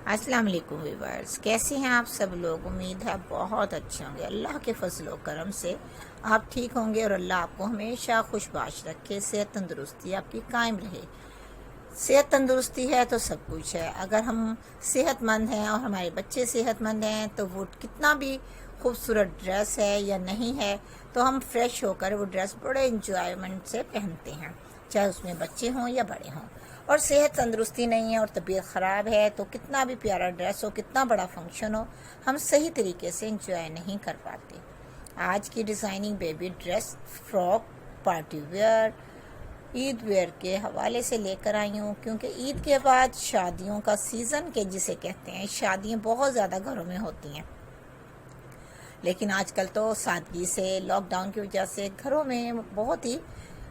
अस्सलाम वालेकुम व्यूअर्स, कैसे हैं आप सब लोग। उम्मीद है बहुत अच्छे होंगे। अल्लाह के फजल व करम से आप ठीक होंगे और अल्लाह आपको हमेशा खुशबाश रखे, सेहत तंदुरुस्ती आपकी कायम रहे। सेहत तंदुरुस्ती है तो सब कुछ है। अगर हम सेहतमंद हैं और हमारे बच्चे सेहतमंद हैं तो वो कितना भी खूबसूरत ड्रेस है या नहीं है तो हम फ्रेश होकर वो ड्रेस बड़े इंजॉयमेंट से पहनते हैं, चाहे उसमें बच्चे हों या बड़े हों। और सेहत तंदुरुस्ती नहीं है और तबीयत ख़राब है तो कितना भी प्यारा ड्रेस हो, कितना बड़ा फंक्शन हो, हम सही तरीके से इंजॉय नहीं कर पाते। आज की designing baby dress, frock, party wear, Eid wear के हवाले से लेकर आई हूँ, क्योंकि ईद के बाद शादियों का सीज़न के जिसे कहते हैं, शादियाँ बहुत ज़्यादा घरों में होती हैं। लेकिन आजकल तो सादगी से, लॉकडाउन की वजह से घरों में बहुत ही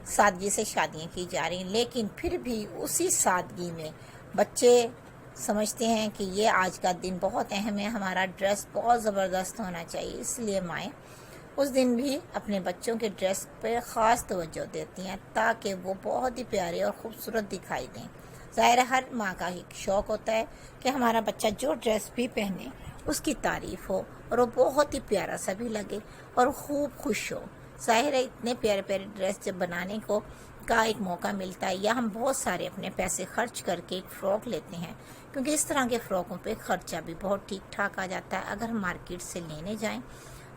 सादगी से शादियाँ की जा रही हैं। लेकिन फिर भी उसी सादगी में बच्चे समझते हैं कि ये आज का दिन बहुत अहम है, हमारा ड्रेस बहुत ज़बरदस्त होना चाहिए। इसलिए माएँ उस दिन भी अपने बच्चों के ड्रेस पे ख़ास तवज्जो देती हैं ताकि वो बहुत ही प्यारे और ख़ूबसूरत दिखाई दें। ज़ाहिर है हर माँ का एक शौक़ होता है कि हमारा बच्चा जो ड्रेस भी पहने उसकी तारीफ़ हो और वो बहुत ही प्यारा सा भी लगे और खूब खुश हो। ज़ाहिर है इतने प्यारे प्यारे ड्रेस जब बनाने को का एक मौका मिलता है या हम बहुत सारे अपने पैसे खर्च करके एक फ़्रॉक लेते हैं, क्योंकि इस तरह के फ़्रॉकों पे ख़र्चा भी बहुत ठीक ठाक आ जाता है। अगर हम मार्केट से लेने जाएं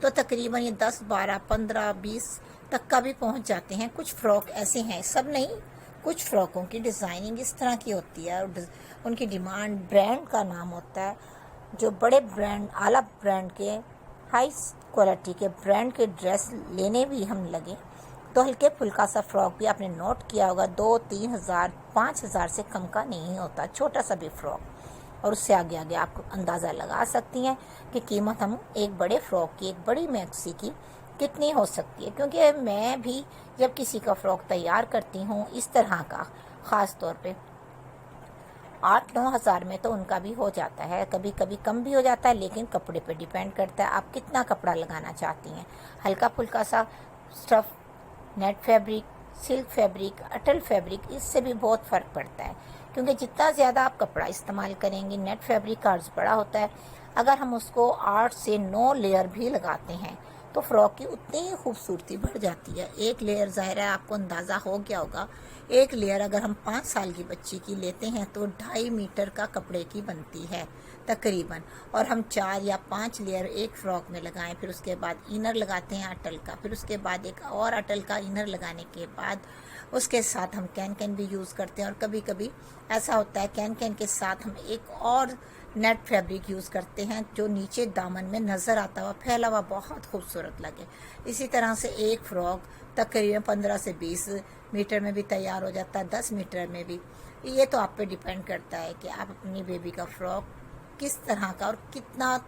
तो तकरीबन ये 10, 12, 15, 20 तक का भी पहुंच जाते हैं। कुछ फ़्रॉक ऐसे हैं, सब नहीं, कुछ फ़्रॉकों की डिज़ाइनिंग इस तरह की होती है और उनकी डिमांड ब्रांड का नाम होता है। जो बड़े ब्रांड, आला ब्रांड के, हाई क्वालिटी के ब्रांड के ड्रेस लेने भी हम लगे तो हल्के फुल्का सा फ्रॉक भी आपने नोट किया होगा 2-3 हज़ार, 5 हज़ार से कम का नहीं होता, छोटा सा भी फ्रॉक। और उससे आगे आगे आप अंदाज़ा लगा सकती हैं कि कीमत हम एक बड़े फ्रॉक की, एक बड़ी मैक्सी की कितनी हो सकती है। क्योंकि मैं भी जब किसी का फ़्रॉक तैयार करती हूँ इस तरह का, ख़ास तौर पे 8-9 हज़ार में तो उनका भी हो जाता है, कभी कभी कम भी हो जाता है, लेकिन कपड़े पे डिपेंड करता है आप कितना कपड़ा लगाना चाहती हैं। हल्का फुल्का सा stuff, net fabric, silk fabric, अटल फैब्रिक, इससे भी बहुत फ़र्क पड़ता है। क्योंकि जितना ज़्यादा आप कपड़ा इस्तेमाल करेंगे, नेट फैब्रिक का अर्ज बड़ा होता है, अगर हम उसको 8 से 9 लेयर भी लगाते हैं तो फ़्रॉक की उतनी ही खूबसूरती बढ़ जाती है। एक लेयर, ज़ाहिर है आपको अंदाज़ा हो गया होगा, एक लेयर अगर हम 5 साल की बच्ची की लेते हैं तो 2.5 मीटर का कपड़े की बनती है तकरीबन। और हम 4 या 5 लेयर एक फ़्रॉक में लगाएं, फिर उसके बाद इनर लगाते हैं अटल का, फिर उसके बाद एक और अटल का इनर लगाने के बाद उसके साथ हम कैन भी यूज़ करते हैं। और कभी कभी ऐसा होता है कैन के साथ हम एक और नेट फैब्रिक यूज़ करते हैं जो नीचे दामन में नज़र आता हुआ, फैला हुआ, बहुत खूबसूरत लगे। इसी तरह से एक फ़्रॉक तकरीबन 15 से 20 मीटर में भी तैयार हो जाता है, 10 मीटर में भी। ये तो आप पे डिपेंड करता है कि आप अपनी बेबी का फ़्रॉक किस तरह का और कितना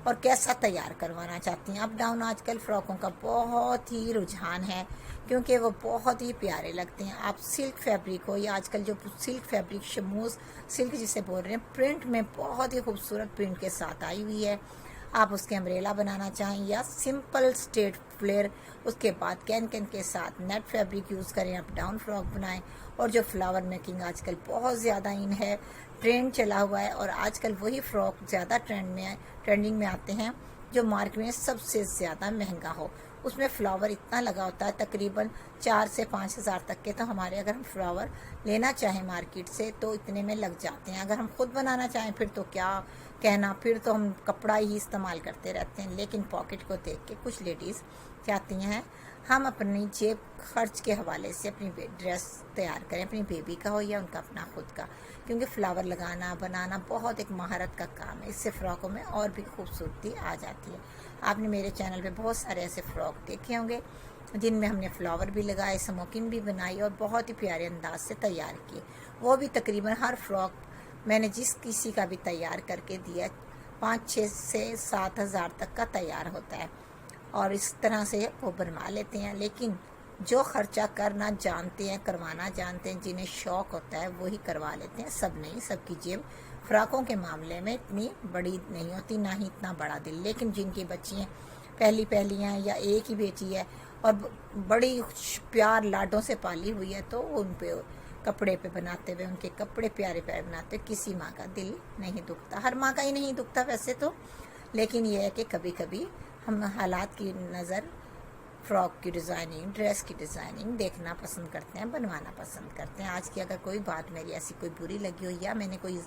और कैसा तैयार करवाना चाहती हैं। अप डाउन आजकल फ़्रॉकों का बहुत ही रुझान है क्योंकि वो बहुत ही प्यारे लगते हैं। आप सिल्क फैब्रिक हो या आजकल जो सिल्क फैब्रिक, शमूज सिल्क जिसे बोल रहे हैं, प्रिंट में बहुत ही खूबसूरत प्रिंट के साथ आई हुई है। आप उसके अम्ब्रेला बनाना चाहें या सिंपल स्ट्रेट फ्लेयर, उसके बाद कैन के साथ नेट फैब्रिक यूज़ करें, अप डाउन फ्रॉक बनाएं। और जो फ्लावर मेकिंग आजकल बहुत ज़्यादा इन है, ट्रेंड चला हुआ है, और आजकल वही फ़्रॉक ज़्यादा ट्रेंडिंग में आते हैं जो मार्केट में सबसे ज़्यादा महंगा हो। उसमें फ्लावर इतना लगा होता है, तकरीबन 4 से 5 हज़ार तक के तो हमारे, अगर हम फ्लावर लेना चाहें मार्केट से तो इतने में लग जाते हैं। अगर हम खुद बनाना चाहें फिर तो क्या कहना, फिर तो हम कपड़ा ही इस्तेमाल करते रहते हैं। लेकिन पॉकेट को देख के कुछ लेडीज़ चाहती हैं हम अपनी जेब खर्च के हवाले से अपनी ड्रेस तैयार करें, अपनी बेबी का हो या उनका अपना खुद का, क्योंकि फ्लावर लगाना, बनाना बहुत एक महारत का काम है। इससे फ़्रॉकों में और भी खूबसूरती आ जाती है। आपने मेरे चैनल पे बहुत सारे ऐसे फ़्रॉक देखे होंगे जिनमें हमने फ्लावर भी लगाए, स्मोकिंग भी बनाई और बहुत ही प्यारे अंदाज से तैयार किए। वो भी तकरीबन हर फ़्रॉक मैंने जिस किसी का भी तैयार करके दिया 5-6 से 7 हज़ार तक का तैयार होता है और इस तरह से वो बनवा लेते हैं। लेकिन जो खर्चा करना जानते हैं, करवाना जानते हैं, जिन्हें शौक़ होता है वही करवा लेते हैं, सब नहीं। सबकी जेब फ़्रॉकों के मामले में इतनी बड़ी नहीं होती, ना ही इतना बड़ा दिल। लेकिन जिनकी बच्चियाँ पहली हैं या एक ही बेटी है और बड़ी प्यार लाडों से पाली हुई है तो उन पे کپڑے پہ بناتے ہوئے، ان کے کپڑے پیارے پیارے بناتے ہوئے کسی ماں کا دل نہیں دکھتا. ہر ماں کا ہی نہیں دکھتا ویسے تو، لیکن یہ ہے کہ کبھی کبھی ہم حالات کی نظر فراک کی ڈیزائننگ، ڈریس کی ڈیزائننگ دیکھنا پسند کرتے ہیں، بنوانا پسند کرتے ہیں. آج کی اگر کوئی بات میری ایسی کوئی بری لگی ہو یا میں نے کوئی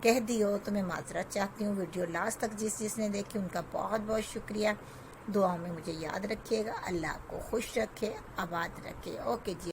کہہ دی ہو تو میں معذرت چاہتی ہوں. ویڈیو لاسٹ تک جس نے دیکھی ان کا بہت بہت شکریہ. دعاؤں میں مجھے یاد رکھیے گا. اللہ آپ کو خوش رکھے، آباد رکھے. اوکے جی.